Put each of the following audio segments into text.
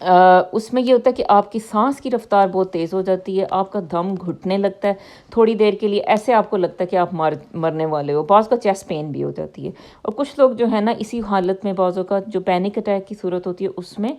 اس میں یہ ہوتا ہے کہ آپ کی سانس کی رفتار بہت تیز ہو جاتی ہے، آپ کا دم گھٹنے لگتا ہے تھوڑی دیر کے لیے، ایسے آپ کو لگتا ہے کہ آپ مرنے والے ہو، بعض کا چیسٹ پین بھی ہو جاتی ہے۔ اور کچھ لوگ جو ہے نا اسی حالت میں بعض اوقات جو پینک اٹیک کی صورت ہوتی ہے اس میں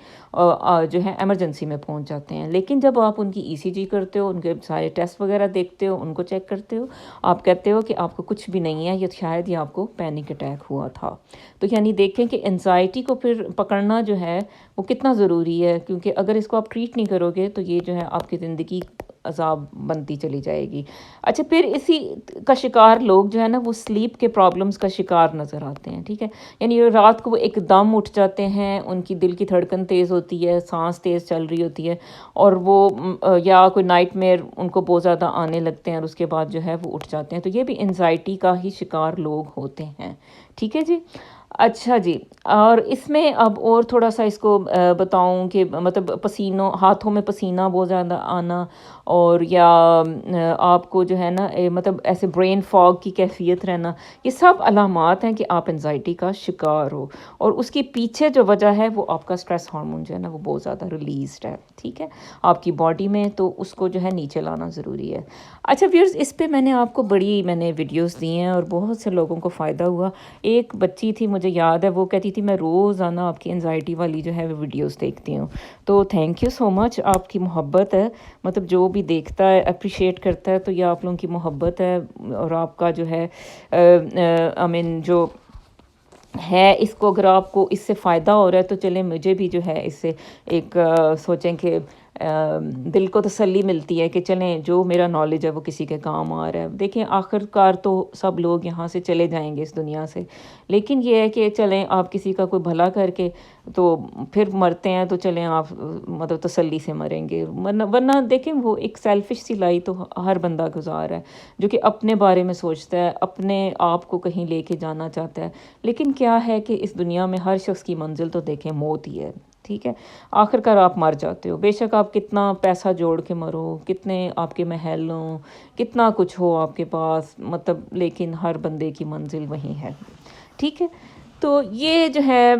جو ہے ایمرجنسی میں پہنچ جاتے ہیں، لیکن جب آپ ان کی ای سی جی کرتے ہو، ان کے سارے ٹیسٹ وغیرہ دیکھتے ہو، ان کو چیک کرتے ہو، آپ کہتے ہو کہ آپ کو کچھ بھی نہیں ہے، یا شاید یہ آپ کو پینک اٹیک ہوا تھا۔ تو یعنی دیکھیں کہ انزائٹی کو پھر پکڑنا جو ہے وہ کتنا ضروری ہے، کیونکہ اگر اس کو آپ ٹریٹ نہیں کرو گے تو یہ جو ہے آپ کی زندگی عذاب بنتی چلی جائے گی۔ اچھا، پھر اسی کا شکار لوگ جو ہے نا وہ سلیپ کے پرابلمس کا شکار نظر آتے ہیں، ٹھیک ہے، یعنی رات کو وہ ایک دم اٹھ جاتے ہیں، ان کی دل کی دھڑکن تیز ہوتی ہے، سانس تیز چل رہی ہوتی ہے، اور وہ یا کوئی نائٹ میئر ان کو بہت زیادہ آنے لگتے ہیں، اور اس کے بعد جو ہے وہ اٹھ جاتے ہیں، تو یہ بھی انزائٹی کا ہی شکار لوگ ہوتے ہیں، ٹھیک ہے جی۔ اچھا جی، اور اس میں اب اور تھوڑا سا اس کو بتاؤں کہ مطلب پسینوں ہاتھوں میں پسینہ بہت زیادہ آنا، اور یا آپ کو جو ہے نا مطلب ایسے برین فاگ کی کیفیت رہنا، یہ سب علامات ہیں کہ آپ انزائٹی کا شکار ہو، اور اس کی پیچھے جو وجہ ہے وہ آپ کا سٹریس ہارمون جو ہے نا وہ بہت زیادہ ریلیزڈ ہے، ٹھیک ہے، آپ کی باڈی میں، تو اس کو جو ہے نیچے لانا ضروری ہے۔ اچھا ویئرز، اس پہ میں نے آپ کو میں نے ویڈیوز دی ہیں اور بہت سے لوگوں کو فائدہ ہوا۔ ایک بچی تھی مجھے یاد ہے، وہ کہتی تھی میں روزانہ آپ کی انزائٹی والی جو ہے وہ ویڈیوز دیکھتی ہوں، تو تھینک یو سو مچ، آپ کی محبت ہے، مطلب جو بھی دیکھتا ہے اپریشیٹ کرتا ہے، تو یہ آپ لوگوں کی محبت ہے، اور آپ کا جو ہے جو ہے، اس کو اگر آپ کو اس سے فائدہ ہو رہا ہے تو چلیں، مجھے بھی جو ہے اس سے ایک سوچیں کہ دل کو تسلی ملتی ہے کہ چلیں جو میرا نالج ہے وہ کسی کے کام آ رہا ہے۔ دیکھیں آخر کار تو سب لوگ یہاں سے چلے جائیں گے اس دنیا سے، لیکن یہ ہے کہ چلیں آپ کسی کا کوئی بھلا کر کے تو پھر مرتے ہیں، تو چلیں آپ مطلب تسلی سے مریں گے، ورنہ دیکھیں وہ ایک سیلفش سی لائی تو ہر بندہ گزار ہے، جو کہ اپنے بارے میں سوچتا ہے، اپنے آپ کو کہیں لے کے جانا چاہتا ہے، لیکن کیا ہے کہ اس دنیا میں ہر شخص کی منزل تو دیکھیں موت ہی ہے، ٹھیک ہے، آخر کار آپ مر جاتے ہو، بے شک آپ کتنا پیسہ جوڑ کے مرو، کتنے آپ کے محل ہوں، کتنا کچھ ہو آپ کے پاس، مطلب لیکن ہر بندے کی منزل وہی ہے، ٹھیک ہے۔ تو یہ جو ہے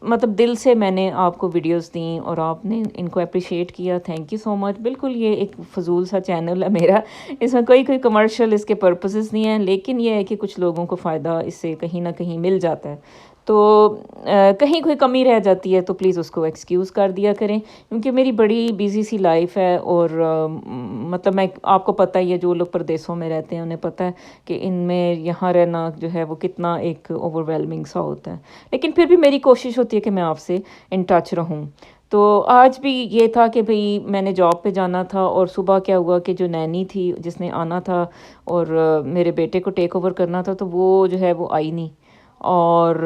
مطلب دل سے میں نے آپ کو ویڈیوز دیں اور آپ نے ان کو اپریشیٹ کیا، تھینک یو سو مچ۔ بالکل یہ ایک فضول سا چینل ہے میرا، اس میں کوئی کمرشل اس کے پرپسز نہیں ہیں، لیکن یہ ہے کہ کچھ لوگوں کو فائدہ اس سے کہیں نہ کہیں مل جاتا ہے، تو کہیں کوئی کمی رہ جاتی ہے تو پلیز اس کو ایکسکیوز کر دیا کریں، کیونکہ میری بڑی بیزی سی لائف ہے، اور مطلب میں آپ کو پتہ ہی ہے، جو لوگ پردیسوں میں رہتے ہیں انہیں پتہ ہے کہ ان میں یہاں رہنا جو ہے وہ کتنا ایک اوور ویلمنگ سا ہوتا ہے، لیکن پھر بھی میری کوشش ہوتی ہے کہ میں آپ سے ان ٹچ رہوں۔ تو آج بھی یہ تھا کہ بھئی میں نے جاب پہ جانا تھا، اور صبح کیا ہوا کہ جو نینی تھی جس نے آنا تھا اور میرے بیٹے کو ٹیک اوور کرنا تھا، تو وہ جو ہے وہ آئی نہیں، اور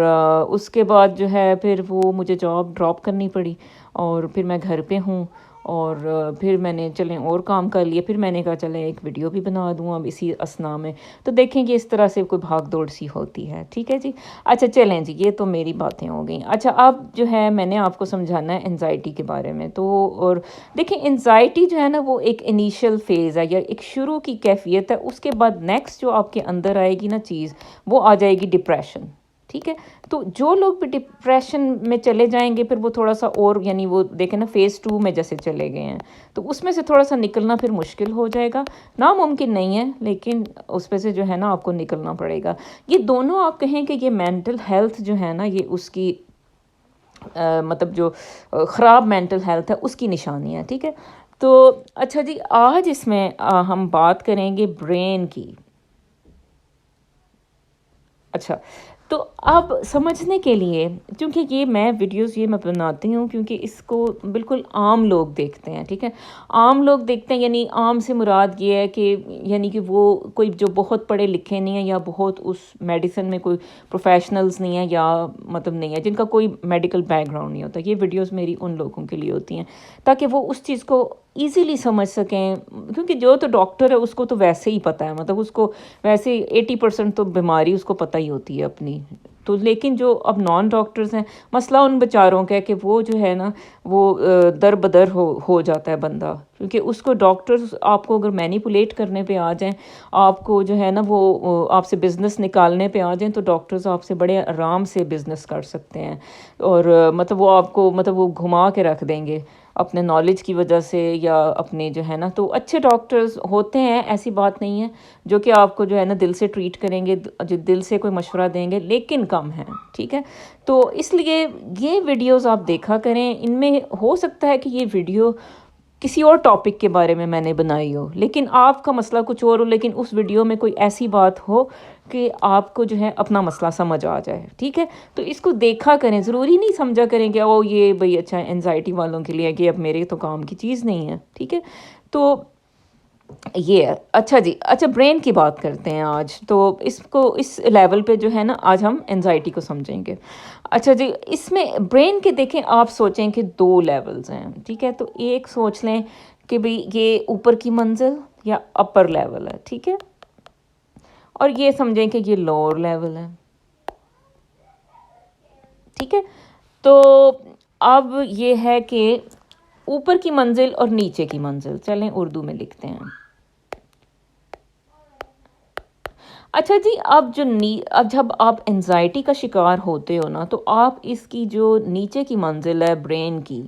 اس کے بعد جو ہے پھر وہ مجھے جاب ڈراپ کرنی پڑی، اور پھر میں گھر پہ ہوں، اور پھر میں نے چلیں اور کام کر لیے، پھر میں نے کہا چلیں ایک ویڈیو بھی بنا دوں اب اسی اسنا میں، تو دیکھیں کہ اس طرح سے کوئی بھاگ دوڑ سی ہوتی ہے، ٹھیک ہے جی۔ اچھا چلیں جی، یہ تو میری باتیں ہو گئیں۔ اچھا اب جو ہے میں نے آپ کو سمجھانا ہے انزائٹی کے بارے میں، تو اور دیکھیں انزائٹی جو ہے نا وہ ایک انیشیل فیز ہے، یا ایک شروع کی کیفیت ہے، اس کے بعد نیکسٹ جو آپ کے اندر آئے گی نا چیز، وہ آ جائے گی ڈپریشن، ٹھیک ہے۔ تو جو لوگ بھی ڈپریشن میں چلے جائیں گے پھر وہ تھوڑا سا، اور یعنی وہ دیکھیں نا فیز 2 میں جیسے چلے گئے ہیں، تو اس میں سے تھوڑا سا نکلنا پھر مشکل ہو جائے گا، ناممکن نہیں ہے، لیکن اس پہ سے جو ہے نا آپ کو نکلنا پڑے گا۔ یہ دونوں آپ کہیں کہ یہ مینٹل ہیلتھ جو ہے نا، یہ اس کی مطلب جو خراب مینٹل ہیلتھ ہے اس کی نشانی ہے، ٹھیک ہے۔ تو اچھا جی، آج اس میں ہم بات کریں گے برین کی۔ اچھا، تو اب سمجھنے کے لیے، کیونکہ یہ میں ویڈیوز یہ میں بناتی ہوں کیونکہ اس کو بالکل عام لوگ دیکھتے ہیں، ٹھیک ہے، عام لوگ دیکھتے ہیں، یعنی عام سے مراد یہ ہے کہ یعنی کہ وہ کوئی جو بہت پڑھے لکھے نہیں ہیں، یا بہت اس میڈیسن میں کوئی پروفیشنلز نہیں ہیں، یا مطلب نہیں ہے، جن کا کوئی میڈیکل بیک گراؤنڈ نہیں ہوتا، یہ ویڈیوز میری ان لوگوں کے لیے ہوتی ہیں تاکہ وہ اس چیز کو ایزیلی سمجھ سکیں، کیونکہ جو تو ڈاکٹر ہے اس کو تو ویسے ہی پتہ ہے، مطلب اس کو ویسے 80% تو بیماری اس کو پتہ ہی ہوتی ہے اپنی، تو لیکن جو اب نان ڈاکٹرز ہیں، مسئلہ ان بیچاروں کا ہے کہ وہ جو ہے نا وہ در بدر ہو جاتا ہے بندہ، کیونکہ اس کو ڈاکٹرز آپ کو اگر مینیپولیٹ کرنے پہ آ جائیں، آپ کو جو ہے نا وہ آپ سے بزنس نکالنے پہ آ جائیں، تو ڈاکٹرز آپ سے بڑے آرام سے بزنس کر سکتے ہیں، اور مطلب وہ آپ کو مطلب وہ گھما کے رکھ دیں گے اپنے نالج کی وجہ سے، یا اپنے جو ہے نا، تو اچھے ڈاکٹرز ہوتے ہیں، ایسی بات نہیں ہے، جو کہ آپ کو جو ہے نا دل سے ٹریٹ کریں گے، جو دل سے کوئی مشورہ دیں گے، لیکن کم ہیں، ٹھیک ہے؟ تو اس لیے یہ ویڈیوز آپ دیکھا کریں، ان میں ہو سکتا ہے کہ یہ ویڈیو کسی اور ٹاپک کے بارے میں نے بنائی ہو، لیکن آپ کا مسئلہ کچھ اور ہو، لیکن اس ویڈیو میں کوئی ایسی بات ہو کہ آپ کو جو ہے اپنا مسئلہ سمجھ آ جائے، ٹھیک ہے؟ تو اس کو دیکھا کریں، ضروری نہیں سمجھا کریں کہ او یہ بھئی اچھا انزائٹی والوں کے لیے ہے، کہ اب میرے تو کام کی چیز نہیں ہے، ٹھیک ہے؟ تو یہ ہے۔ اچھا جی، اچھا برین کی بات کرتے ہیں آج، تو اس کو اس لیول پہ جو ہے نا آج ہم انزائٹی کو سمجھیں گے۔ اچھا جی، اس میں برین کے دیکھیں، آپ سوچیں کہ 2 لیولز ہیں، ٹھیک ہے؟ تو ایک سوچ لیں کہ بھئی یہ اوپر کی منزل یا اپر لیول ہے، ٹھیک ہے؟ اور یہ سمجھیں کہ یہ لوور لیول ہے، ٹھیک ہے؟ تو اب یہ ہے کہ اوپر کی منزل اور نیچے کی منزل، چلیں اردو میں لکھتے ہیں۔ اچھا جی، اب جب آپ انزائٹی کا شکار ہوتے ہو نا، تو آپ اس کی جو نیچے کی منزل ہے برین کی،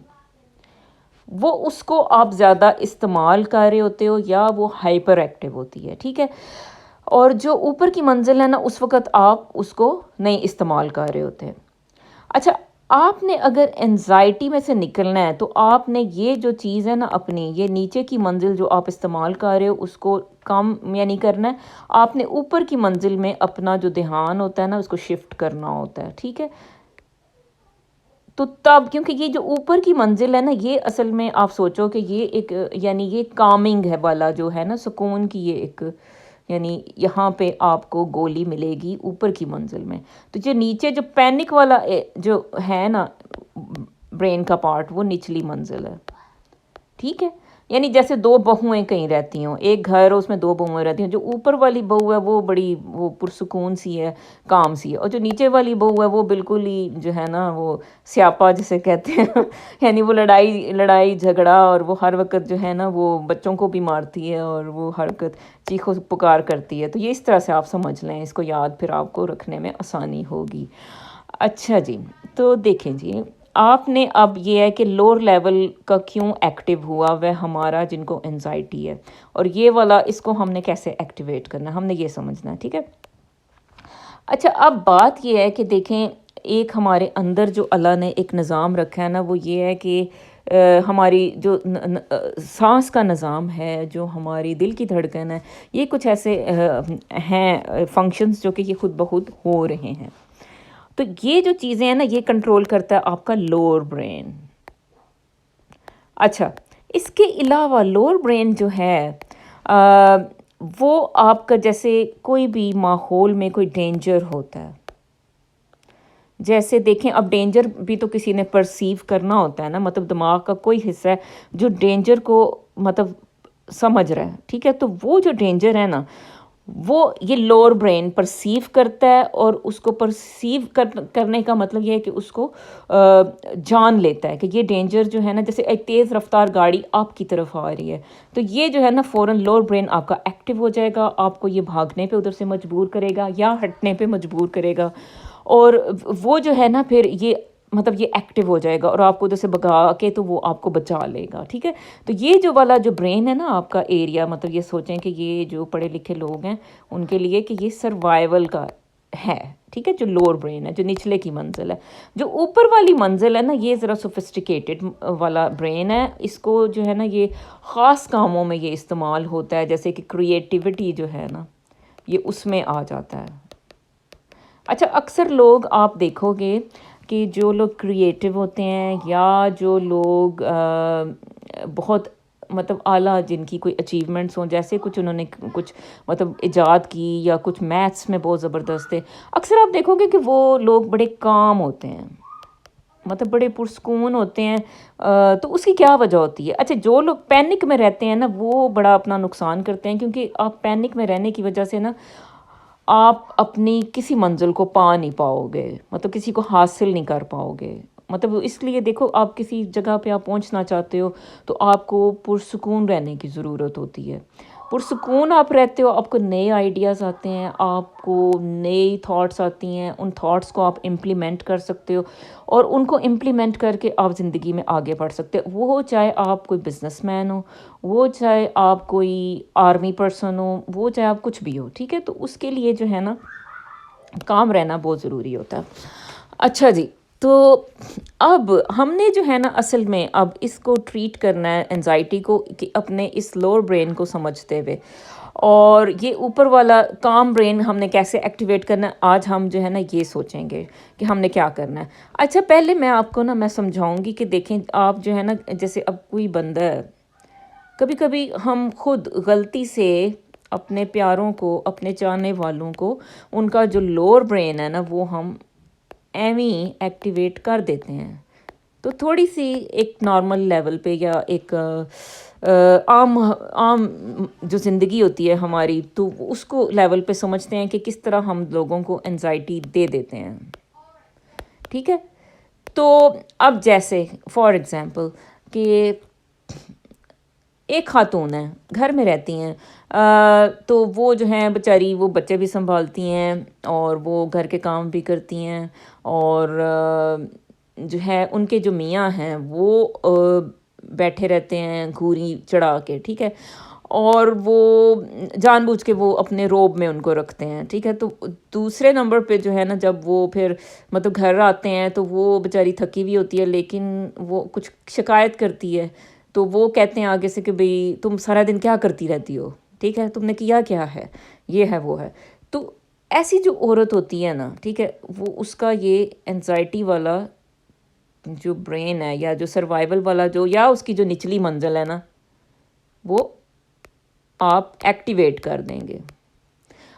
وہ اس کو آپ زیادہ استعمال کر رہے ہوتے ہو، یا وہ ہائپر ایکٹیو ہوتی ہے، ٹھیک ہے؟ اور جو اوپر کی منزل ہے نا، اس وقت آپ اس کو نہیں استعمال کر رہے ہوتے ہیں۔ اچھا، آپ نے اگر انزائٹی میں سے نکلنا ہے، تو آپ نے یہ جو چیز ہے نا اپنی، یہ نیچے کی منزل جو آپ استعمال کر رہے ہو، اس کو کم یعنی کرنا ہے، آپ نے اوپر کی منزل میں اپنا جو دھیان ہوتا ہے نا، اس کو شفٹ کرنا ہوتا ہے، ٹھیک ہے؟ تو تب کیونکہ یہ جو اوپر کی منزل ہے نا، یہ اصل میں آپ سوچو کہ یہ ایک یعنی یہ کامنگ ہے والا جو ہے نا، سکون کی یہ ایک، یعنی یہاں پہ آپ کو گولی ملے گی اوپر کی منزل میں۔ تو جو نیچے جو پینک والا جو ہے نا برین کا پارٹ، وہ نچلی منزل ہے، ٹھیک ہے؟ یعنی جیسے 2 بہویں کہیں رہتی ہوں، ایک گھر ہو، اس میں 2 بہویں رہتی ہیں، جو اوپر والی بہو ہے وہ بڑی وہ پرسکون سی ہے، کام سی ہے، اور جو نیچے والی بہو ہے وہ بالکل ہی جو ہے نا وہ سیاپا جسے کہتے ہیں یعنی وہ لڑائی جھگڑا، اور وہ ہر وقت جو ہے نا وہ بچوں کو بھی مارتی ہے، اور وہ ہر وقت چیخو پکار کرتی ہے۔ تو یہ اس طرح سے آپ سمجھ لیں، اس کو یاد پھر آپ کو رکھنے میں آسانی ہوگی۔ اچھا جی، تو دیکھیں جی، آپ نے اب یہ ہے کہ لوور لیول کا کیوں ایکٹیو ہوا وہ ہمارا، جن کو انزائٹی ہے، اور یہ والا اس کو ہم نے کیسے ایکٹیویٹ کرنا ہے، ہم نے یہ سمجھنا ہے، ٹھیک ہے؟ اچھا، اب بات یہ ہے کہ دیکھیں، ایک ہمارے اندر جو اللہ نے ایک نظام رکھا ہے نا، وہ یہ ہے کہ ہماری جو سانس کا نظام ہے، جو ہماری دل کی دھڑکن ہے، یہ کچھ ایسے ہیں فنکشنز جو کہ یہ خود بخود ہو رہے ہیں۔ تو یہ جو چیزیں ہیں نا، یہ کنٹرول کرتا ہے آپ کا لوور برین۔ اچھا، اس کے علاوہ لوور برین جو ہے وہ آپ کا جیسے کوئی بھی ماحول میں کوئی ڈینجر ہوتا ہے، جیسے دیکھیں اب ڈینجر بھی تو کسی نے پرسیو کرنا ہوتا ہے نا، مطلب دماغ کا کوئی حصہ ہے جو ڈینجر کو مطلب سمجھ رہا ہے، ٹھیک ہے؟ تو وہ جو ڈینجر ہے نا، وہ یہ لوور برین پرسیو کرتا ہے، اور اس کو پرسیو کرنے کا مطلب یہ ہے کہ اس کو جان لیتا ہے کہ یہ ڈینجر جو ہے نا، جیسے ایک تیز رفتار گاڑی آپ کی طرف آ رہی ہے، تو یہ جو ہے نا فوراً لوور برین آپ کا ایکٹیو ہو جائے گا، آپ کو یہ بھاگنے پہ ادھر سے مجبور کرے گا، یا ہٹنے پہ مجبور کرے گا، اور وہ جو ہے نا پھر یہ مطلب یہ ایکٹیو ہو جائے گا، اور آپ کو ادھر سے بھگا کے تو وہ آپ کو بچا لے گا، ٹھیک ہے؟ تو یہ جو والا جو برین ہے نا آپ کا ایریا، مطلب یہ سوچیں کہ یہ جو پڑھے لکھے لوگ ہیں ان کے لیے کہ یہ سروائیول کا ہے، ٹھیک ہے؟ جو لوور برین ہے، جو نچلے کی منزل ہے، جو اوپر والی منزل ہے نا، یہ ذرا سوفسٹیکیٹڈ والا برین ہے، اس کو جو ہے نا یہ خاص کاموں میں یہ استعمال ہوتا ہے، جیسے کہ کریٹیوٹی جو ہے نا، یہ اس میں آ جاتا ہے۔ اچھا، اکثر لوگ آپ دیکھو گے کہ جو لوگ کریٹیو ہوتے ہیں، یا جو لوگ بہت مطلب اعلیٰ جن کی کوئی اچیومنٹس ہوں، جیسے کچھ انہوں نے کچھ مطلب ایجاد کی، یا کچھ میتھس میں بہت زبردست ہے، اکثر آپ دیکھو گے کہ وہ لوگ بڑے کام ہوتے ہیں، مطلب بڑے پرسکون ہوتے ہیں۔ تو اس کی کیا وجہ ہوتی ہے؟ اچھا، جو لوگ پینک میں رہتے ہیں نا، وہ بڑا اپنا نقصان کرتے ہیں، کیونکہ آپ پینک میں رہنے کی وجہ سے نا آپ اپنی کسی منزل کو پا نہیں پاؤ گے، مطلب کسی کو حاصل نہیں کر پاؤ گے۔ مطلب اس لیے دیکھو، آپ کسی جگہ پہ آپ پہنچنا چاہتے ہو تو آپ کو پرسکون رہنے کی ضرورت ہوتی ہے۔ پرسکون آپ رہتے ہو، آپ کو نئے آئیڈیاز آتے ہیں، آپ کو نئی تھاٹس آتی ہیں، ان تھاٹس کو آپ امپلیمنٹ کر سکتے ہو، اور ان کو امپلیمنٹ کر کے آپ زندگی میں آگے بڑھ سکتے ہو، وہ چاہے آپ کوئی بزنس مین ہو، وہ چاہے آپ کوئی آرمی پرسن ہو، وہ چاہے آپ کچھ بھی ہو، ٹھیک ہے؟ تو اس کے لیے جو ہے نا کام رہنا بہت ضروری ہوتا ہے۔ اچھا جی، تو اب ہم نے جو ہے نا اصل میں اب اس کو ٹریٹ کرنا ہے انزائٹی کو، کہ اپنے اس لوور برین کو سمجھتے ہوئے، اور یہ اوپر والا کام برین ہم نے کیسے ایکٹیویٹ کرنا ہے، آج ہم جو ہے نا یہ سوچیں گے کہ ہم نے کیا کرنا ہے۔ اچھا، پہلے میں آپ کو نا میں سمجھاؤں گی کہ دیکھیں، آپ جو ہے نا جیسے اب کوئی بندہ ہے، کبھی کبھی ہم خود غلطی سے اپنے پیاروں کو، اپنے چاہنے والوں کو، ان کا جو لوور برین ہے نا وہ ہم ایویں ایکٹیویٹ کر دیتے ہیں۔ تو تھوڑی سی ایک نارمل لیول پہ، یا ایک عام عام جو زندگی ہوتی ہے ہماری، تو اس کو لیول پہ سمجھتے ہیں کہ کس طرح ہم لوگوں کو انزائٹی دے دیتے ہیں، ٹھیک ہے؟ تو اب جیسے فار ایگزامپل کہ ایک خاتون ہے، گھر میں رہتی ہیں، تو وہ جو ہیں بیچاری، وہ بچے بھی سنبھالتی ہیں اور وہ گھر کے کام بھی کرتی ہیں، اور جو ہے ان کے جو میاں ہیں وہ بیٹھے رہتے ہیں گھوری چڑھا کے، ٹھیک ہے؟ اور وہ جان بوجھ کے وہ اپنے روب میں ان کو رکھتے ہیں، ٹھیک ہے؟ تو دوسرے نمبر پہ جو ہے نا، جب وہ پھر مطلب گھر آتے ہیں تو وہ بیچاری تھکی ہوئی ہوتی ہے، لیکن وہ کچھ شکایت کرتی ہے، تو وہ کہتے ہیں آگے سے کہ بھئی تم سارا دن کیا کرتی رہتی ہو، ٹھیک ہے؟ تم نے کیا کیا ہے، یہ ہے وہ ہے۔ تو ایسی جو عورت ہوتی ہے نا، ٹھیک ہے، وہ اس کا یہ انزائٹی والا جو برین ہے، یا جو سروائیول والا جو، یا اس کی جو نچلی منزل ہے نا، وہ آپ ایکٹیویٹ کر دیں گے۔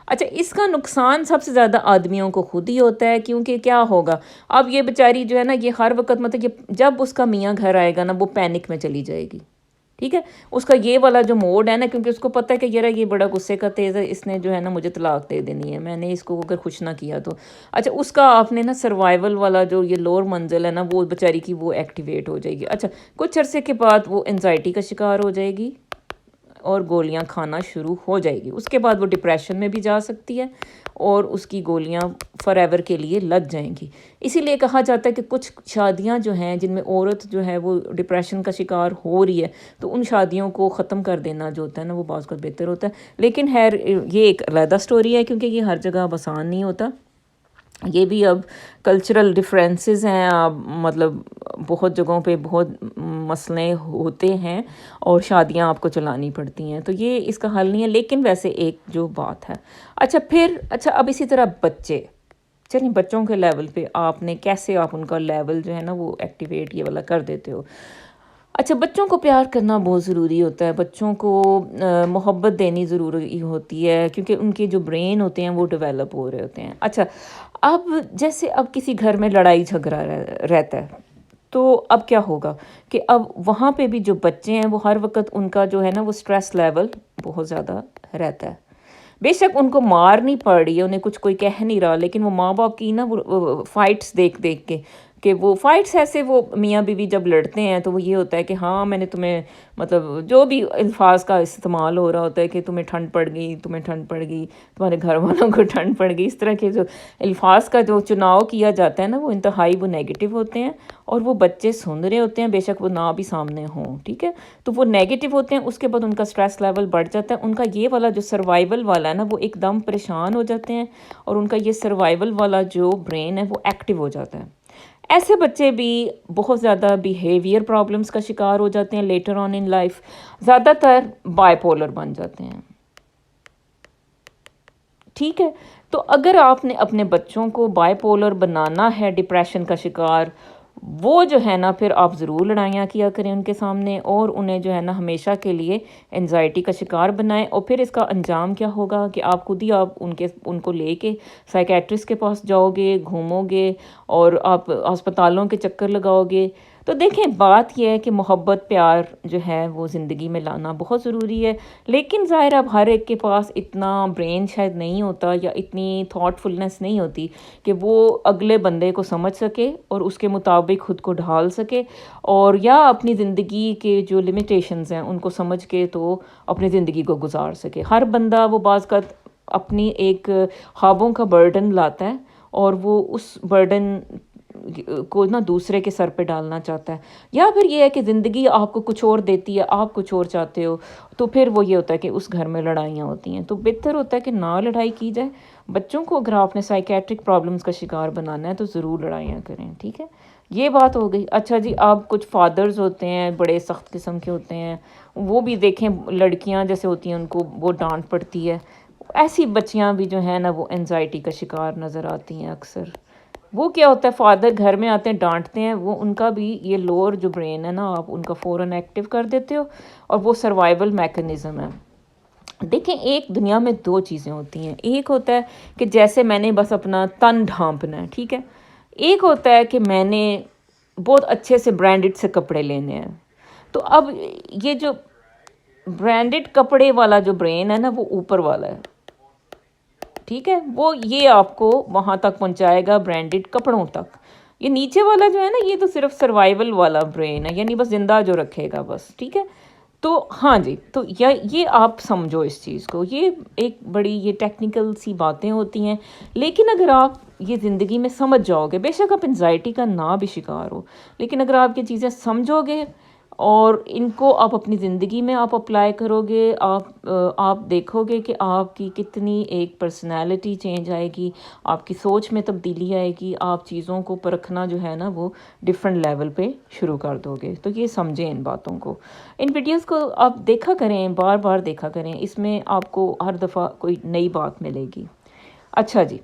اچھا، اس کا نقصان سب سے زیادہ آدمیوں کو خود ہی ہوتا ہے، کیونکہ کیا ہوگا، اب یہ بیچاری جو ہے نا، یہ ہر وقت مطلب جب اس کا میاں گھر آئے گا نا، وہ پینک میں چلی جائے گی، ٹھیک ہے؟ اس کا یہ والا جو موڈ ہے نا، کیونکہ اس کو پتہ ہے کہ یہ بڑا غصے کا تیز ہے، اس نے جو ہے نا مجھے طلاق دے دینی ہے، میں نے اس کو اگر خوش نہ کیا تو۔ اچھا، اس کا آپ نے نا سروائیول والا جو یہ لوور منزل ہے نا، وہ بیچاری کی وہ ایکٹیویٹ ہو جائے گی۔ اچھا، کچھ عرصے کے بعد وہ انزائٹی کا شکار ہو جائے گی اور گولیاں کھانا شروع ہو جائے گی۔ اس کے بعد وہ ڈپریشن میں بھی جا سکتی ہے، اور اس کی گولیاں فار ایور کے لیے لگ جائیں گی۔ اسی لیے کہا جاتا ہے کہ کچھ شادیاں جو ہیں جن میں عورت جو ہے وہ ڈپریشن کا شکار ہو رہی ہے، تو ان شادیوں کو ختم کر دینا جو ہوتا ہے نا، وہ بعض کا بہتر ہوتا ہے۔ لیکن خیر، یہ ایک علیحدہ سٹوری ہے، کیونکہ یہ ہر جگہ اب آسان نہیں ہوتا، یہ بھی اب کلچرل ڈفرینسز ہیں، اب مطلب بہت جگہوں پہ بہت مسئلے ہوتے ہیں، اور شادیاں آپ کو چلانی پڑتی ہیں، تو یہ اس کا حل نہیں ہے، لیکن ویسے ایک جو بات ہے۔ اچھا اب اسی طرح بچے، چلیے بچوں کے لیول پہ آپ نے کیسے، آپ ان کا لیول جو ہے نا وہ ایکٹیویٹ یہ والا کر دیتے ہو۔ اچھا، بچوں کو پیار کرنا بہت ضروری ہوتا ہے، بچوں کو محبت دینی ضروری ہوتی ہے، کیونکہ ان کے جو برین ہوتے ہیں وہ ڈیولپ ہو رہے ہوتے ہیں۔ اچھا، اب جیسے اب کسی گھر میں لڑائی جھگڑا رہتا ہے، تو اب کیا ہوگا کہ اب وہاں پہ بھی جو بچے ہیں وہ ہر وقت ان کا جو ہے نا وہ سٹریس لیول بہت زیادہ رہتا ہے۔ بے شک ان کو مار نہیں پڑ رہی ہے، انہیں کچھ کوئی کہہ نہیں رہا، لیکن وہ ماں باپ کی نا وہ فائٹس دیکھ دیکھ کے، کہ وہ فائٹس ایسے، وہ میاں بیوی جب لڑتے ہیں تو وہ یہ ہوتا ہے کہ ہاں میں نے تمہیں، مطلب جو بھی الفاظ کا استعمال ہو رہا ہوتا ہے کہ تمہیں ٹھنڈ پڑ گئی، تمہیں ٹھنڈ پڑ گئی، تمہارے گھر والوں کو ٹھنڈ پڑ گئی، اس طرح کے جو الفاظ کا جو چناؤ کیا جاتا ہے نا، وہ انتہائی وہ نیگیٹو ہوتے ہیں، اور وہ بچے سن رہے ہوتے ہیں، بے شک وہ نہ بھی سامنے ہوں، ٹھیک ہے؟ تو وہ نیگیٹو ہوتے ہیں، اس کے بعد ان کا سٹریس لیول بڑھ جاتا ہے، ان کا یہ والا جو سروائیول والا ہے نا وہ ایک دم پریشان ہو جاتے ہیں، اور ان کا یہ سروائیول والا جو برین ہے وہ ایکٹیو ہو جاتا ہے۔ ایسے بچے بھی بہت زیادہ بیہیویئر پرابلمس کا شکار ہو جاتے ہیں لیٹر آن ان لائف، زیادہ تر بائی پولر بن جاتے ہیں، ٹھیک ہے؟ تو اگر آپ نے اپنے بچوں کو بائی پولر بنانا ہے، ڈپریشن کا شکار، وہ جو ہے نا پھر آپ ضرور لڑائیاں کیا کریں ان کے سامنے، اور انہیں جو ہے نا ہمیشہ کے لیے انزائٹی کا شکار بنائیں، اور پھر اس کا انجام کیا ہوگا کہ آپ خود ہی آپ ان کو لے کے سائیکیٹرسٹ کے پاس جاؤ گے، گھومو گے، اور آپ ہسپتالوں کے چکر لگاؤ گے۔ تو دیکھیں بات یہ ہے کہ محبت پیار جو ہے وہ زندگی میں لانا بہت ضروری ہے، لیکن ظاہر اب ہر ایک کے پاس اتنا برین شاید نہیں ہوتا یا اتنی تھاٹ فلنس نہیں ہوتی کہ وہ اگلے بندے کو سمجھ سکے اور اس کے مطابق خود کو ڈھال سکے، اور یا اپنی زندگی کے جو لمیٹیشنز ہیں ان کو سمجھ کے تو اپنی زندگی کو گزار سکے۔ ہر بندہ وہ بعض کا اپنی ایک خوابوں کا برڈن لاتا ہے، اور وہ اس برڈن کو نا دوسرے کے سر پہ ڈالنا چاہتا ہے، یا پھر یہ ہے کہ زندگی آپ کو کچھ اور دیتی ہے، آپ کچھ اور چاہتے ہو، تو پھر وہ یہ ہوتا ہے کہ اس گھر میں لڑائیاں ہوتی ہیں۔ تو بہتر ہوتا ہے کہ نہ لڑائی کی جائے۔ بچوں کو اگر آپ نے سائیکیٹرک پرابلمس کا شکار بنانا ہے تو ضرور لڑائیاں کریں، ٹھیک ہے؟ یہ بات ہو گئی۔ اچھا جی، آپ کچھ فادرز ہوتے ہیں بڑے سخت قسم کے ہوتے ہیں، وہ بھی دیکھیں لڑکیاں جیسے ہوتی ہیں ان کو وہ ڈانٹ پڑتی ہے، ایسی بچیاں بھی جو ہیں نا وہ انزائٹی کا شکار نظر آتی ہیں اکثر۔ وہ کیا ہوتا ہے، فادر گھر میں آتے ہیں ڈانٹتے ہیں، وہ ان کا بھی یہ لوور جو برین ہے نا آپ ان کا فوراً ایکٹیو کر دیتے ہو، اور وہ سروائیول میکنزم ہے۔ دیکھیں ایک دنیا میں دو چیزیں ہوتی ہیں، ایک ہوتا ہے کہ جیسے میں نے بس اپنا تن ڈھانپنا ہے، ٹھیک ہے، ایک ہوتا ہے کہ میں نے بہت اچھے سے برانڈڈ سے کپڑے لینے ہیں۔ تو اب یہ جو برانڈڈ کپڑے والا جو برین ہے نا وہ اوپر والا ہے، ٹھیک ہے، وہ یہ آپ کو وہاں تک پہنچائے گا برانڈڈ کپڑوں تک۔ یہ نیچے والا جو ہے نا یہ تو صرف سروائیول والا برین ہے، یعنی بس زندہ جو رکھے گا بس، ٹھیک ہے۔ تو ہاں جی، تو یہ آپ سمجھو اس چیز کو، یہ ایک بڑی یہ ٹیکنیکل سی باتیں ہوتی ہیں، لیکن اگر آپ یہ زندگی میں سمجھ جاؤ گے، بے شک آپ انزائٹی کا نہ بھی شکار ہو، لیکن اگر آپ یہ چیزیں سمجھو گے اور ان کو آپ اپنی زندگی میں آپ اپلائی کرو گے، آپ دیکھو گے کہ آپ کی کتنی ایک پرسنالٹی چینج آئے گی، آپ کی سوچ میں تبدیلی آئے گی، آپ چیزوں کو پرکھنا جو ہے نا وہ ڈیفرنٹ لیول پہ شروع کر دو گے۔ تو یہ سمجھیں ان باتوں کو، ان ویڈیوز کو آپ دیکھا کریں، بار بار دیکھا کریں، اس میں آپ کو ہر دفعہ کوئی نئی بات ملے گی۔ اچھا جی،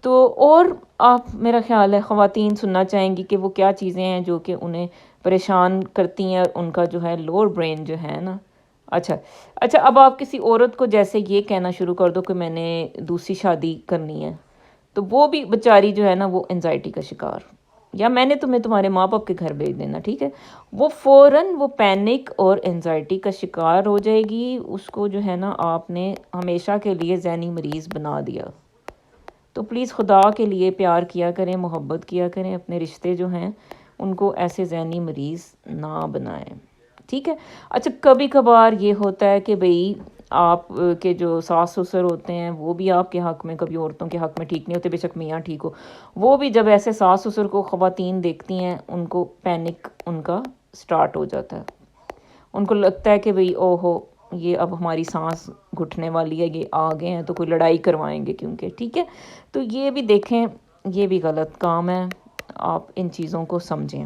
تو اور آپ میرا خیال ہے خواتین سننا چاہیں گی کہ وہ کیا چیزیں ہیں جو کہ انہیں پریشان کرتی ہیں، ان کا جو ہے لوور برین جو ہے نا۔ اچھا اب آپ کسی عورت کو جیسے یہ کہنا شروع کر دو کہ میں نے دوسری شادی کرنی ہے، تو وہ بھی بیچاری جو ہے نا وہ انزائٹی کا شکار، یا میں نے تمہیں تمہارے ماں باپ کے گھر بھیج دینا، ٹھیک ہے، وہ فوراً وہ پینک اور انزائٹی کا شکار ہو جائے گی، اس کو جو ہے نا آپ نے ہمیشہ کے لیے ذہنی مریض بنا دیا۔ تو پلیز خدا کے لیے پیار کیا کریں، محبت کیا کریں، اپنے رشتے جو ہیں ان کو ایسے ذہنی مریض نہ بنائیں، ٹھیک ہے۔ اچھا کبھی کبھار یہ ہوتا ہے کہ بھئی آپ کے جو ساس سسر ہوتے ہیں وہ بھی آپ کے حق میں، کبھی عورتوں کے حق میں ٹھیک نہیں ہوتے، بے شک میاں ٹھیک ہو، وہ بھی جب ایسے ساس سسر کو خواتین دیکھتی ہیں ان کو پینک ان کا سٹارٹ ہو جاتا ہے، ان کو لگتا ہے کہ بھئی او ہو یہ اب ہماری سانس گھٹنے والی ہے، یہ آگے ہیں تو کوئی لڑائی کروائیں گے کیونکہ، ٹھیک ہے۔ تو یہ بھی دیکھیں یہ بھی غلط کام ہے، آپ ان چیزوں کو سمجھیں۔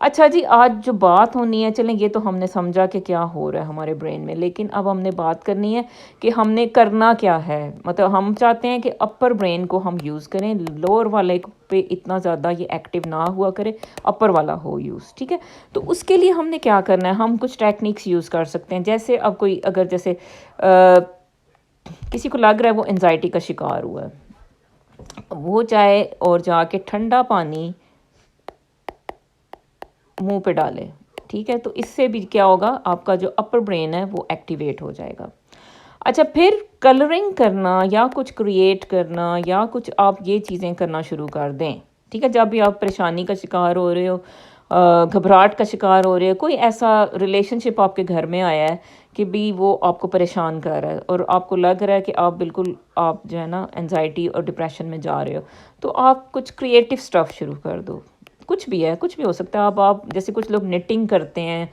اچھا جی، آج جو بات ہونی ہے، چلیں یہ تو ہم نے سمجھا کہ کیا ہو رہا ہے ہمارے برین میں، لیکن اب ہم نے بات کرنی ہے کہ ہم نے کرنا کیا ہے۔ مطلب ہم چاہتے ہیں کہ اپر برین کو ہم یوز کریں، لوور والے پہ اتنا زیادہ یہ ایکٹیو نہ ہوا کرے، اپر والا ہو یوز، ٹھیک ہے۔ تو اس کے لیے ہم نے کیا کرنا ہے، ہم کچھ ٹیکنیکس یوز کر سکتے ہیں، جیسے اب کوئی اگر جیسے کسی کو لگ رہا ہے وہ انزائٹی کا شکار ہوا ہے، وہ چاہے اور جا کے ٹھنڈا پانی منہ پہ ڈالے، ٹھیک ہے، تو اس سے بھی کیا ہوگا، آپ کا جو اپر برین ہے وہ ایکٹیویٹ ہو جائے گا۔ اچھا پھر کلرنگ کرنا یا کچھ کریٹ کرنا یا کچھ آپ یہ چیزیں کرنا شروع کر دیں، ٹھیک ہے، جب بھی آپ پریشانی کا شکار ہو رہے ہو، گھبراہٹ کا شکار ہو رہے ہو، کوئی ایسا ریلیشن شپ آپ کے گھر میں آیا ہے کہ بھی وہ آپ کو پریشان کر رہا ہے اور آپ کو لگ رہا ہے کہ آپ بالکل آپ جو ہے نا انزائٹی اور ڈپریشن میں جا رہے ہو، تو آپ کچھ کریٹو سٹف شروع کر دو، کچھ بھی ہے، کچھ بھی ہو سکتا ہے، آپ جیسے کچھ لوگ نیٹنگ کرتے ہیں،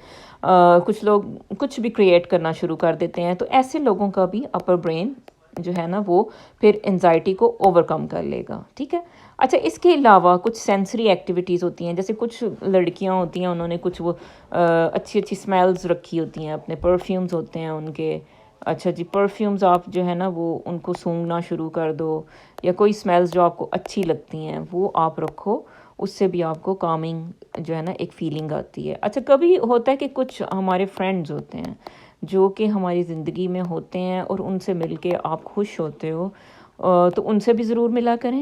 کچھ لوگ کچھ بھی کریٹ کرنا شروع کر دیتے ہیں، تو ایسے لوگوں کا بھی اپر برین جو ہے نا وہ پھر انزائٹی کو اوور کم کر لے گا، ٹھیک ہے۔ اچھا اس کے علاوہ کچھ سینسری ایکٹیویٹیز ہوتی ہیں، جیسے کچھ لڑکیاں ہوتی ہیں انہوں نے کچھ وہ اچھی اچھی سمیلز رکھی ہوتی ہیں، اپنے پرفیومز ہوتے ہیں ان کے، اچھا جی پرفیومز آپ جو ہے نا وہ ان کو سونگھنا شروع کر دو، یا کوئی سمیلز جو آپ کو اچھی لگتی ہیں وہ آپ رکھو، اس سے بھی آپ کو کامنگ جو ہے نا ایک فیلنگ آتی ہے۔ اچھا کبھی ہوتا ہے کہ کچھ ہمارے فرینڈز ہوتے ہیں جو کہ ہماری زندگی میں ہوتے ہیں اور ان سے مل کے آپ خوش ہوتے ہو، تو ان سے بھی ضرور ملا کریں،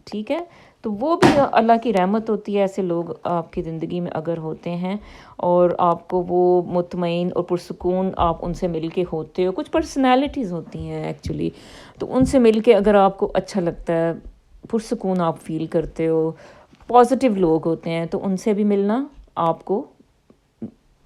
ٹھیک ہے۔ تو وہ بھی اللہ کی رحمت ہوتی ہے، ایسے لوگ آپ کی زندگی میں اگر ہوتے ہیں اور آپ کو وہ مطمئن اور پرسکون آپ ان سے مل کے ہوتے ہو. کچھ پرسنالٹیز ہوتی ہیں ایکچولی، تو ان سے مل کے اگر آپ کو اچھا لگتا ہے، پرسکون آپ فیل کرتے ہو، پازیٹیو لوگ ہوتے ہیں، تو ان سے بھی ملنا آپ کو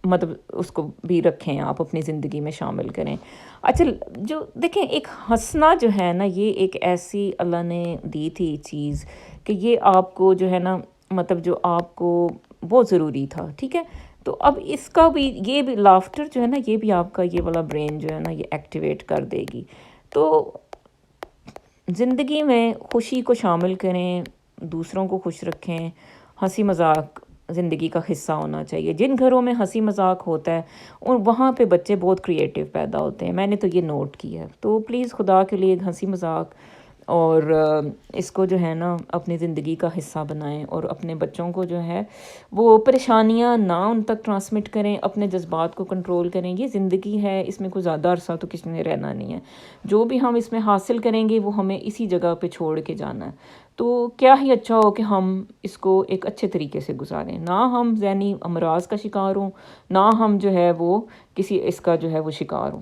مطلب اس کو بھی رکھیں، آپ اپنی زندگی میں شامل کریں. اچھا، جو دیکھیں ایک ہنسنا جو ہے نا، یہ ایک ایسی اللہ نے دی تھی چیز کہ یہ آپ کو جو ہے نا مطلب جو آپ کو بہت ضروری تھا. ٹھیک ہے، تو اب اس کا بھی یہ بھی لافٹر جو ہے نا، یہ بھی آپ کا یہ والا برین جو ہے نا یہ ایکٹیویٹ کر دے گی. تو زندگی میں خوشی کو شامل کریں، دوسروں کو خوش رکھیں. ہنسی مذاق زندگی کا حصہ ہونا چاہیے. جن گھروں میں ہنسی مذاق ہوتا ہے اور وہاں پہ بچے بہت کریٹیو پیدا ہوتے ہیں، میں نے تو یہ نوٹ کیا ہے. تو پلیز خدا کے لیے ہنسی مذاق اور اس کو جو ہے نا اپنی زندگی کا حصہ بنائیں، اور اپنے بچوں کو جو ہے وہ پریشانیاں نہ ان تک ٹرانسمٹ کریں، اپنے جذبات کو کنٹرول کریں. یہ زندگی ہے، اس میں کوئی زیادہ عرصہ تو کسی نے رہنا نہیں ہے. جو بھی ہم اس میں حاصل کریں گے وہ ہمیں اسی جگہ پہ چھوڑ کے جانا ہے. تو کیا ہی اچھا ہو کہ ہم اس کو ایک اچھے طریقے سے گزاریں، نہ ہم ذہنی امراض کا شکار ہوں، نہ ہم جو ہے وہ کسی اس کا جو ہے وہ شکار ہوں.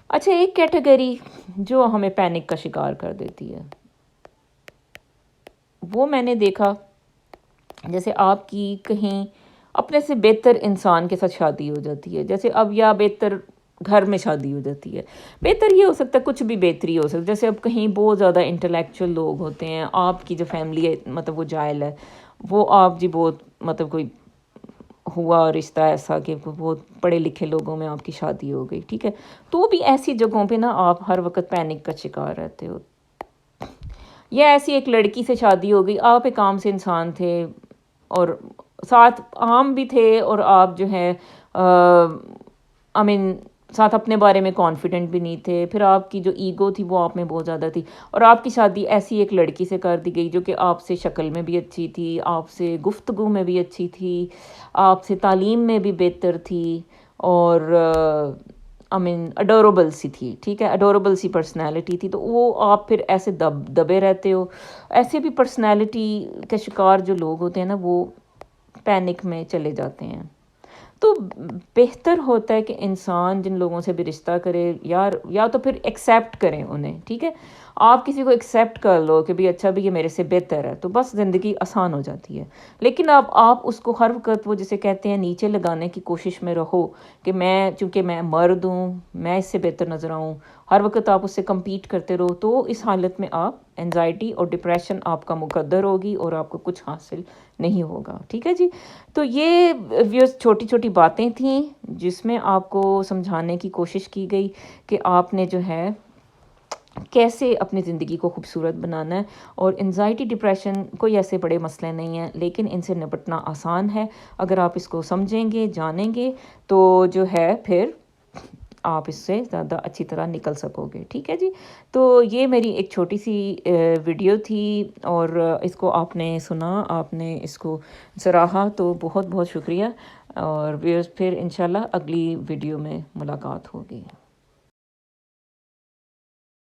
اچھا، ایک کیٹیگری جو ہمیں پینک کا شکار کر دیتی ہے، وہ میں نے دیکھا جیسے آپ کی کہیں اپنے سے بہتر انسان کے ساتھ شادی ہو جاتی ہے. جیسے اب یا بہتر گھر میں شادی ہو جاتی ہے، بہتر یہ ہو سکتا ہے، کچھ بھی بہتری ہو سکتا ہے. جیسے اب کہیں بہت زیادہ انٹلیکچوئل لوگ ہوتے ہیں، آپ کی جو فیملی ہے مطلب وہ جائل ہے، وہ آپ جی بہت مطلب کوئی ہوا رشتہ ایسا کہ بہت پڑھے لکھے لوگوں میں آپ کی شادی ہو گئی. ٹھیک ہے، تو بھی ایسی جگہوں پہ نا آپ ہر وقت پینک کا شکار رہتے ہو. یا ایسی ایک لڑکی سے شادی ہو گئی، آپ ایک عام سے انسان تھے اور ساتھ عام بھی تھے، اور آپ جو ہے ساتھ اپنے بارے میں کانفیڈنٹ بھی نہیں تھے. پھر آپ کی جو ایگو تھی وہ آپ میں بہت زیادہ تھی، اور آپ کی شادی ایسی ایک لڑکی سے کر دی گئی جو کہ آپ سے شکل میں بھی اچھی تھی، آپ سے گفتگو میں بھی اچھی تھی، آپ سے تعلیم میں بھی بہتر تھی، اور اڈوربل سی تھی. ٹھیک ہے، اڈوربل سی پرسنالٹی تھی. تو وہ آپ پھر ایسے دبے رہتے ہو. ایسے بھی پرسنالٹی کے شکار جو لوگ ہوتے ہیں نا، وہ پینک میں چلے جاتے ہیں. تو بہتر ہوتا ہے کہ انسان جن لوگوں سے بھی رشتہ کرے یا تو پھر ایکسیپٹ کریں انہیں. ٹھیک ہے، آپ کسی کو ایکسیپٹ کر لو کہ بھی اچھا بھی یہ میرے سے بہتر ہے، تو بس زندگی آسان ہو جاتی ہے. لیکن اب آپ اس کو ہر وقت وہ جسے کہتے ہیں نیچے لگانے کی کوشش میں رہو کہ چونکہ میں مرد ہوں، میں اس سے بہتر نظر آؤں، ہر وقت آپ اس سے کمپیٹ کرتے رہو، تو اس حالت میں آپ انزائٹی اور ڈپریشن آپ کا مقدر ہوگی اور آپ کو کچھ حاصل نہیں ہوگا. ٹھیک ہے جی. تو یہ چھوٹی چھوٹی باتیں تھیں جس میں آپ کو سمجھانے کی کوشش کی گئی کہ آپ نے جو ہے کیسے اپنی زندگی کو خوبصورت بنانا ہے. اور انزائٹی ڈپریشن کوئی ایسے بڑے مسئلے نہیں ہیں، لیکن ان سے نپٹنا آسان ہے اگر آپ اس کو سمجھیں گے، جانیں گے، تو جو ہے پھر آپ اس سے زیادہ اچھی طرح نکل سکو گے. ٹھیک ہے جی. تو یہ میری ایک چھوٹی سی ویڈیو تھی، اور اس کو آپ نے سنا، آپ نے اس کو سراہا، تو بہت بہت شکریہ. اور پھر انشاءاللہ اگلی ویڈیو میں ملاقات ہوگی.